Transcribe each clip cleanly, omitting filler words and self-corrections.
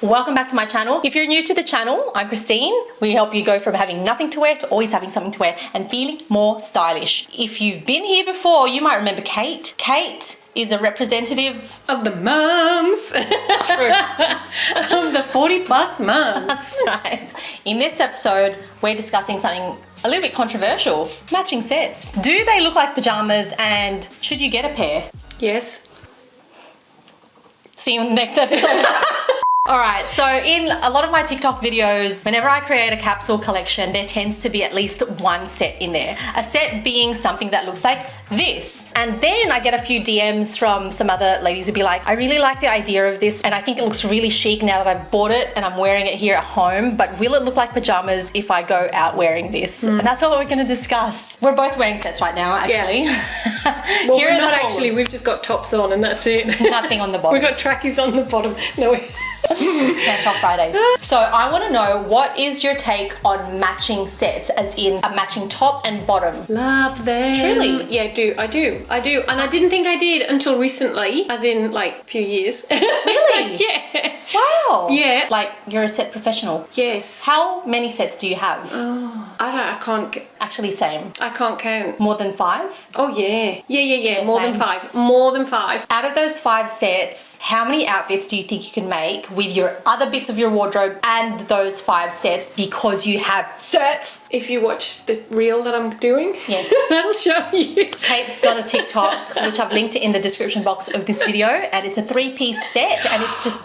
Welcome back to my channel. If you're new to the channel, I'm Kristine. We help you go from having nothing to wear to always having something to wear and feeling more stylish. If you've been here before, you might remember Kate. Kate is a representative of the mums. Of the 40 plus mums. That's right. In this episode, we're discussing something a little bit controversial. Matching sets. Do they look like pajamas and should you get a pair? Yes. See you in the next episode. Alright, so in a lot of my TikTok videos, whenever I create a capsule collection, there tends to be at least one set in there. A set being something that looks like this. And then I get a few DMs from some other ladies who'd be like, I really like the idea of this and I think it looks really chic now that I've bought it and I'm wearing it here at home, but will it look like pajamas if I go out wearing this? And that's what we're going to discuss. We're both wearing sets right now, actually. Yeah. Well, we're not actually, we've just got tops on and that's it. Nothing on the bottom. We've got trackies on the bottom. No, Pants off Fridays. So I want to know, what is your take on matching sets, as in a matching top and bottom? Love them. Truly? Yeah, I do. And I didn't think I did until recently, as in like a few years. Really? Yeah. Wow. Yeah. Like you're a set professional. Yes. How many sets do you have? I can't. Actually, same. I can't count. More than 5? Oh yeah. Yeah. More same. than 5. More than 5. Out of those 5 sets, how many outfits do you think you can make with your other bits of your wardrobe and those 5 sets, because you have sets? If you watch the reel that I'm doing, Yes. that'll show you. Kate's got a TikTok, which I've linked in the description box of this video, and it's a 3-piece set, and it's just...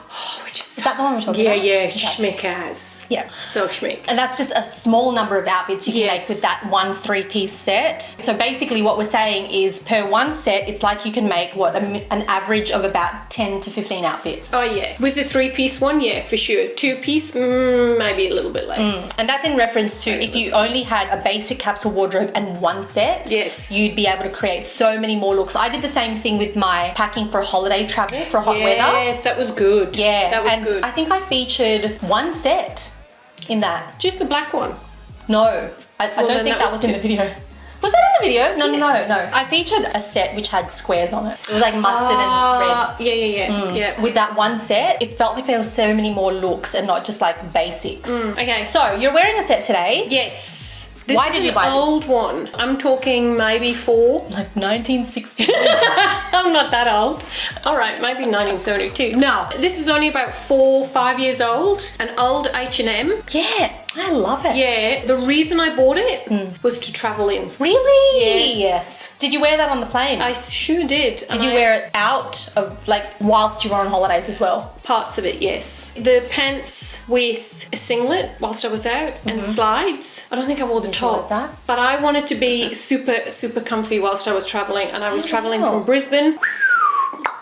Is that the one we're talking about? Yeah, Okay. schmick ass. Yeah. So schmick. And that's just a small number of outfits you can Yes. make with that one 3-piece set. So basically what we're saying is, per one set, it's like you can make, an average of about 10 to 15 outfits. Oh yeah. With the 3-piece one, yeah, for sure. 2-piece, maybe a little bit less. And that's in reference to if you only had a basic capsule wardrobe and one set, Yes. you'd be able to create so many more looks. I did the same thing with my packing for holiday travel for hot weather. Yes, that was good. Yeah, that was and good. I think I featured one set in that. Just the black one. No, I don't then think that that was was in the video. Was that in the video? No. I featured a set which had squares on it. It was like mustard and red. Yeah. With that one set, it felt like there were so many more looks and not just like basics. Okay. So you're wearing a set today. Yes. This Why is did you an buy this? old one. I'm talking maybe 4. Like 1960. I'm not that old. All right, maybe 1972. No, this is only about 4-5 years old. An old H&M. Yeah, I love it. Yeah, the reason I bought it was to travel in. Really? Yes. Did you wear that on the plane? I sure did. Did you wear it out of, like, whilst you were on holidays as well? Parts of it, yes. The pants with a singlet whilst I was out and slides. I don't think I wore the realize top. that. But I wanted to be super comfy whilst I was traveling, and I was traveling wow. from Brisbane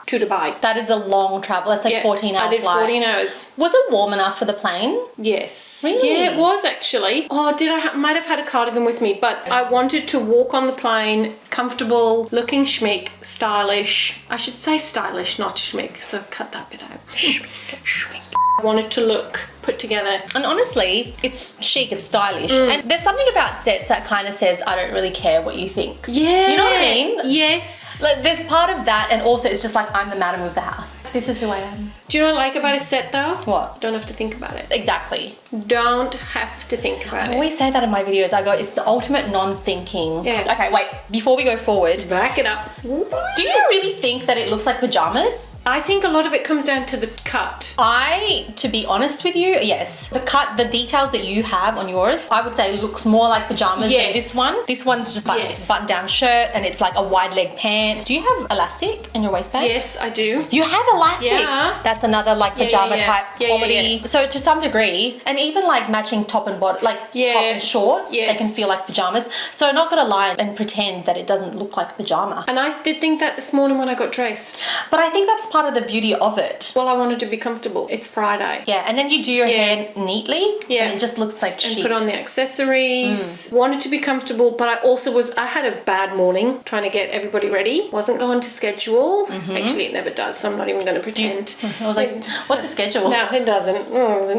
to Dubai. That is a long travel. That's like 14 hours. I did 14 hours. Was it warm enough for the plane? Yes. Really? Yeah, it was actually. Oh, might have had a cardigan with me, but I wanted to walk on the plane comfortable, looking schmick, stylish. I should say stylish, not schmick, so cut that bit out. Schmick. I wanted to look put together. And honestly, it's chic, it's stylish. And there's something about sets that kind of says, I don't really care what you think. Yeah. You know what I mean? Yes. Like, there's part of that, and also it's just like, I'm the madam of the house. This is who I am. Do you know what I like about a set though? What? Don't have to think about it. Exactly. Don't have to think about I it. always say that in my videos. I go, it's the ultimate non-thinking. Yeah. Okay, wait, before we go forward, Back it up. do you really think that it looks like pajamas? I think a lot of it comes down to the cut. To be honest with you, yes. The cut, the details that you have on yours, I would say looks more like pajamas than Yes. this one. This one's just like Yes. a button-down shirt, and it's like a wide leg pant. Do you have elastic in your waistband? Yes, I do. You have elastic. Yeah. That's another like pajama yeah. type Yeah, quality. yeah. So to some degree, and even like matching top and bottom, like top and shorts, they can Yes. feel like pajamas. So not gonna lie and pretend that it doesn't look like a pajama. And I did think that this morning when I got dressed. But I think that's part of the beauty of it. Well, I wanted to be comfortable. It's Friday. Yeah, and then you do your hair neatly, Yeah. and it just looks like And chic. put on the accessories. Wanted to be comfortable, but I had a bad morning trying to get everybody ready. Wasn't going to schedule. Actually, it never does, so I'm not even going to pretend. I was like, what's the schedule? No, it doesn't.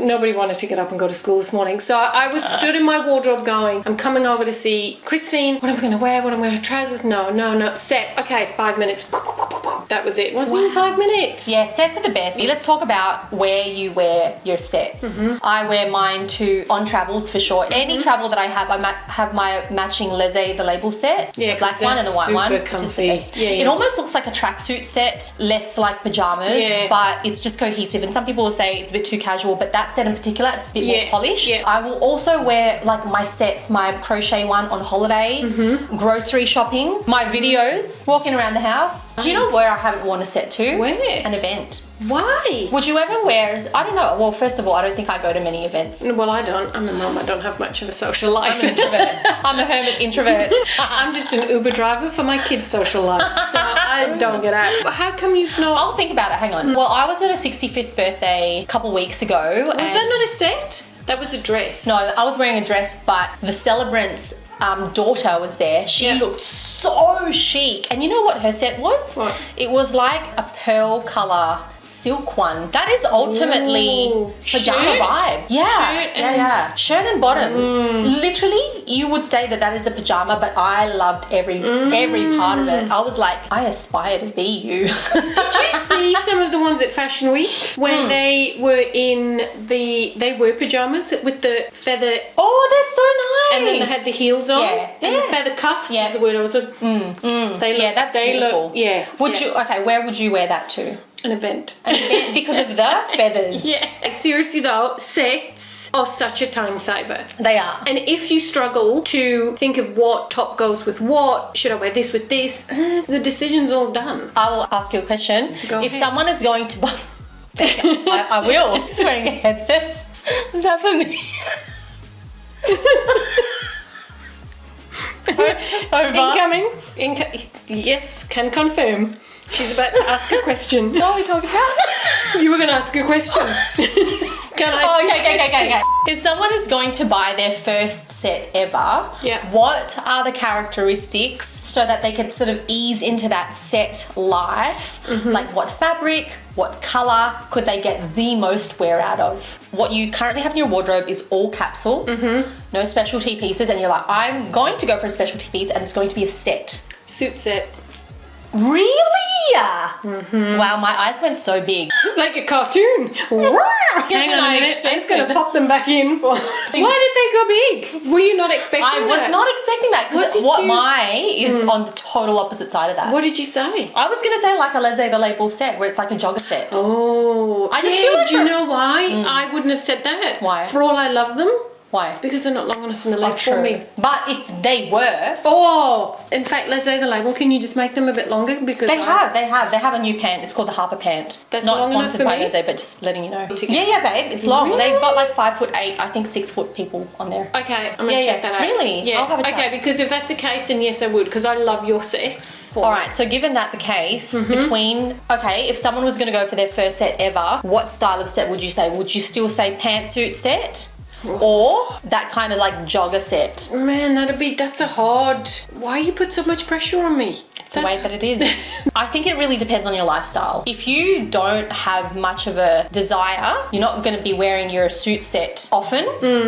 Nobody wanted to get up and go to school this morning. So I was stood in my wardrobe going, I'm coming over to see Kristine. What am I going to wear? What am I going to wear? Trousers? No. Set. Okay, 5 minutes. that was it. Wasn't even 5 minutes. Yeah, sets are the best. Let's talk about where you wear your sets. I wear mine on travels for sure. Any travel that I have, I have my matching Leze the Label set. Yeah, the black one and the white one. Super It's just the comfy. best. Yeah, It almost looks like a tracksuit set, less like pajamas, but it's just cohesive. And some people will say it's a bit too casual, but that set in particular, it's a bit more polished. Yeah. I will also wear like my sets, my crochet one on holiday, grocery shopping, my videos, walking around the house. Do you know where I haven't worn a set to? Where? An event. Why? Would you ever wear, I don't know, well, first of all, I don't think I go to many events. Well, I don't. I'm a mum. I don't have much of a social life. I'm an introvert. I'm a hermit introvert. I'm just an Uber driver for my kids' social life. So I don't get out. How come you've not... I'll think about it, hang on. Well, I was at a 65th birthday a couple weeks ago. Was that not a set? That was a dress. No, I was wearing a dress, but the celebrant's daughter was there. She looked so chic. And you know what her set was? What? It was like a pearl colour silk one. That is ultimately pajama Shirt? vibe. Yeah. Shirt and bottoms. Literally, you would say that is a pajama, but I loved every part of it. I was like, I aspire to be you. Did you see some of the ones at Fashion Week when they were they were pajamas with the feather? Oh, they're so nice. And then they had the heels on. Yeah. And the feather cuffs is the word I was That's beautiful. Would you? Okay, where would you wear that to? An event. Because of the feathers. Yeah. Seriously though, sets are such a time saver. They are. And if you struggle to think of what top goes with what, should I wear this with this, the decision's all done. I will ask you a question. Go if ahead. someone is going to buy... I will. He's wearing a headset. Is that for me? Over. Incoming. Yes, can confirm. She's about to ask a question. What are we talking about? You were going to ask a question. Can I? Oh, okay. If someone is going to buy their first set ever, what are the characteristics so that they can sort of ease into that set life? Like what fabric, what colour could they get the most wear out of? What you currently have in your wardrobe is all capsule, no specialty pieces, and you're like, I'm going to go for a specialty piece and it's going to be a set. Suit set. Really? Wow, my eyes went so big. It's like a cartoon. Hang on a minute. I'm just going to pop them back in. Why did they go big? Were you not expecting that? I was not expecting that because mine is on the total opposite side of that. What did you say? I was going to say like a Leze the Label set where it's like a jogger set. Oh. I just feel like do you know why I wouldn't have said that? Why? For all I love them. Why? Because they're not long enough in the leg for me. But if they were... Oh! In fact, let's say the label, can you just make them a bit longer? Because They have a new pant. It's called the Harper pant. That's not long sponsored enough by for me? Leze, but just letting you know. Yeah, babe. It's long. Really? They've got like 5'8", I think 6 foot people on there. Okay, I'm going to check that out. Really? Yeah. I'll have a try. Okay, because if that's the case, then yes, I would, because I love your sets. All right, so given that the case, if someone was going to go for their first set ever, what style of set would you say? Would you still say pantsuit set? Or that kind of like jogger set? Man, that's a hard... Why you put so much pressure on me? It's the way that it is. I think it really depends on your lifestyle. If you don't have much of a desire, you're not going to be wearing your suit set often.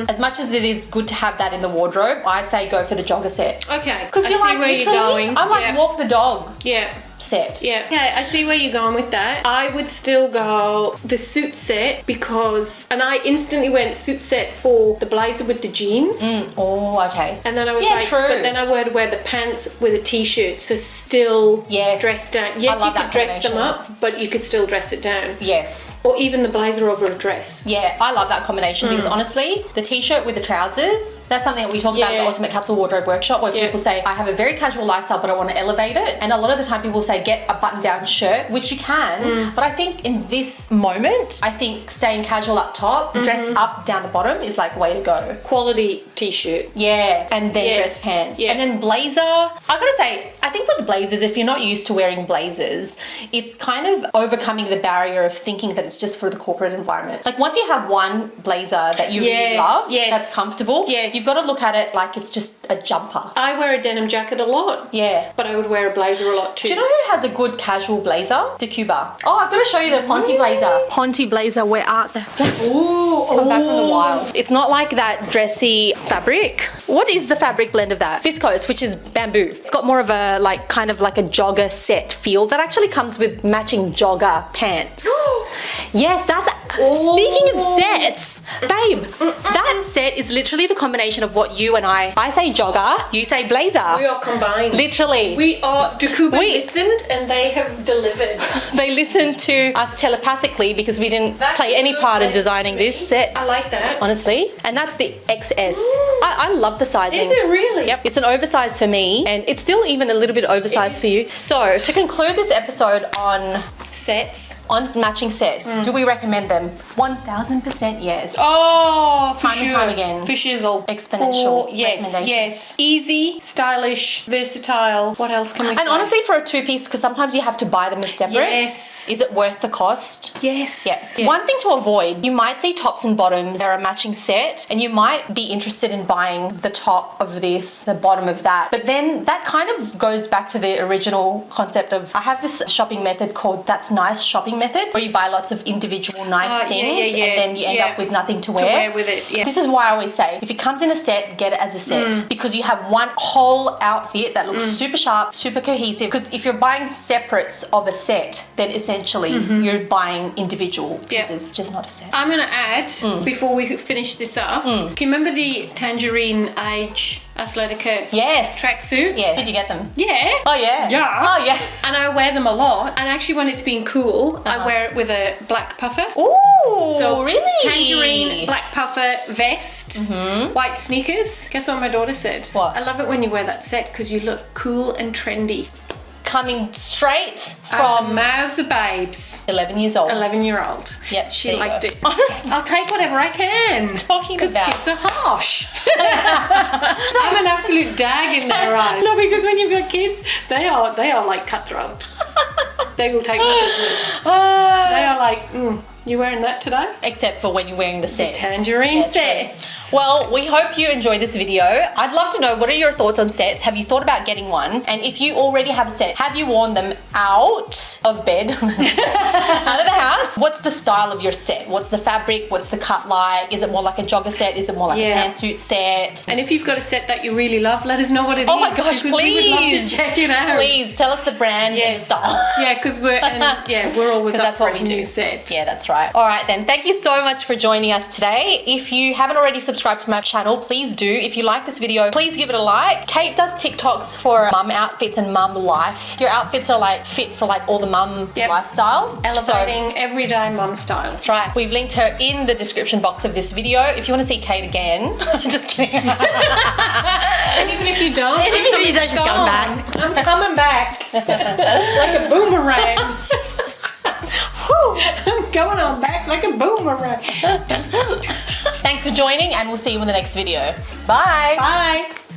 As much as it is good to have that in the wardrobe, I say go for the jogger set. Okay, Because you're I see like, where you're going. I'm like walk the dog Yeah. set. Yeah. Okay, I see where you're going with that. I would still go the suit set because... And I instantly went suit set for the blazer with the jeans. Oh, okay. And then I was true. But then I would wear the pants with a t-shirt, so still dressed down. Yes, I you love could dress them combination. up, but you could still dress it down. Yes. Or even the blazer over a dress. Yeah, I love that combination because honestly, the t-shirt with the trousers, that's something that we talk about in the Ultimate Capsule Wardrobe Workshop where people say, I have a very casual lifestyle, but I want to elevate it. And a lot of the time people say, get a button-down shirt, which you can, but I think in this moment, I think staying casual up top, dressed up down the bottom is like way to go. Quality t-shirt. Yeah, and then dress pants. Yeah. And then blazer. I gotta say, I think with blazers, if you're not used to wearing blazers, it's kind of overcoming the barrier of thinking that it's just for the corporate environment. Like once you have one blazer that you really love, that's comfortable, you've got to look at it like it's just a jumper. I wear a denim jacket a lot. Yeah. But I would wear a blazer a lot too. Do you know who has a good casual blazer? De Cuba. Oh, I've got to show you the Ponte blazer. Ponte blazer, where art they? Ooh, come back from the wild. It's not like that dressy fabric. What is the fabric blend of that? Viscose, which is bamboo. It's got more of a like kind of like a jogger set feel that actually comes with matching jogger pants. Yes, that's speaking of sets, babe, that set is literally the combination of what you and I say jogger, you say blazer. We are combined. Literally. We are, Dukuba listened and they have delivered. They listened to us telepathically because we didn't play any part in designing this set. I like that. Honestly. And that's the XS. I love the sizing. Is it really? Yep. It's an oversized for me and it's still even a little bit oversized for you. So to conclude this episode on Sets. on matching sets, do we recommend them? 1000% yes. Oh, for Time sure. and time again. For shizzle. Exponential Yes, recommendation. yes. Easy, stylish, versatile. What else can we say? And honestly, for a two-piece, because sometimes you have to buy them as separate. Yes. Is it worth the cost? Yes. Yeah. Yes. One thing to avoid, you might see tops and bottoms that are a matching set, and you might be interested in buying the top of this, the bottom of that. But then that kind of goes back to the original concept of, I have this shopping method called That's Nice shopping method, where you buy lots of individual nice things and then you end up with nothing to wear. with it, yeah. This is why I always say, if it comes in a set, get it as a set, because you have one whole outfit that looks super sharp, super cohesive. Because if you're buying separates of a set, then essentially you're buying individual pieces, just not a set. I'm going to add, before we finish this up, can you remember the Tangerine Age Athletica Yes. tracksuit? Yeah. Did you get them? Yeah. Oh yeah. Yeah. Oh yeah. And I wear them a lot. And actually when it's been cool, I wear it with a black puffer. Ooh. So really? Tangerine, black puffer, vest, white sneakers. Guess what my daughter said? What? I love it when you wear that set because you look cool and trendy. Coming straight Out of the from mouths of babes. 11 years old. 11-year-old. Yep, She there you liked go. it. Honestly. I'll take whatever I can. Talking Because about- kids are harsh. I'm an absolute dag in their eyes. No, because when you've got kids, they are like cutthroat. They will take my business. They are like, you wearing that today? Except for when you're wearing the sets. Tangerine Yeah, true. sets. Well, we hope you enjoyed this video. I'd love to know, what are your thoughts on sets? Have you thought about getting one? And if you already have a set, have you worn them out of bed, out of the house? What's the style of your set? What's the fabric? What's the cut like? Is it more like a jogger set? Is it more like a pantsuit set? And if you've got a set that you really love, let us know what it is. Oh my gosh, because we would love to please. check it out. Please tell us the brand and style. Yeah, because we're always up That's for what a we do. new set. Yeah, that's right. All right then, thank you so much for joining us today. If you haven't already subscribed to my channel, please do. If you like this video, please give it a like. Kate does TikToks for mum outfits and mum life. Your outfits are like fit for like all the mum lifestyle. Elevating everyday mum style. That's right. We've linked her in the description box of this video. If you want to see Kate again, just kidding. And even if you don't, just come back. I'm coming back like a boomerang. I'm going on back like a boomerang. Thanks for joining, and we'll see you in the next video. Bye. Bye.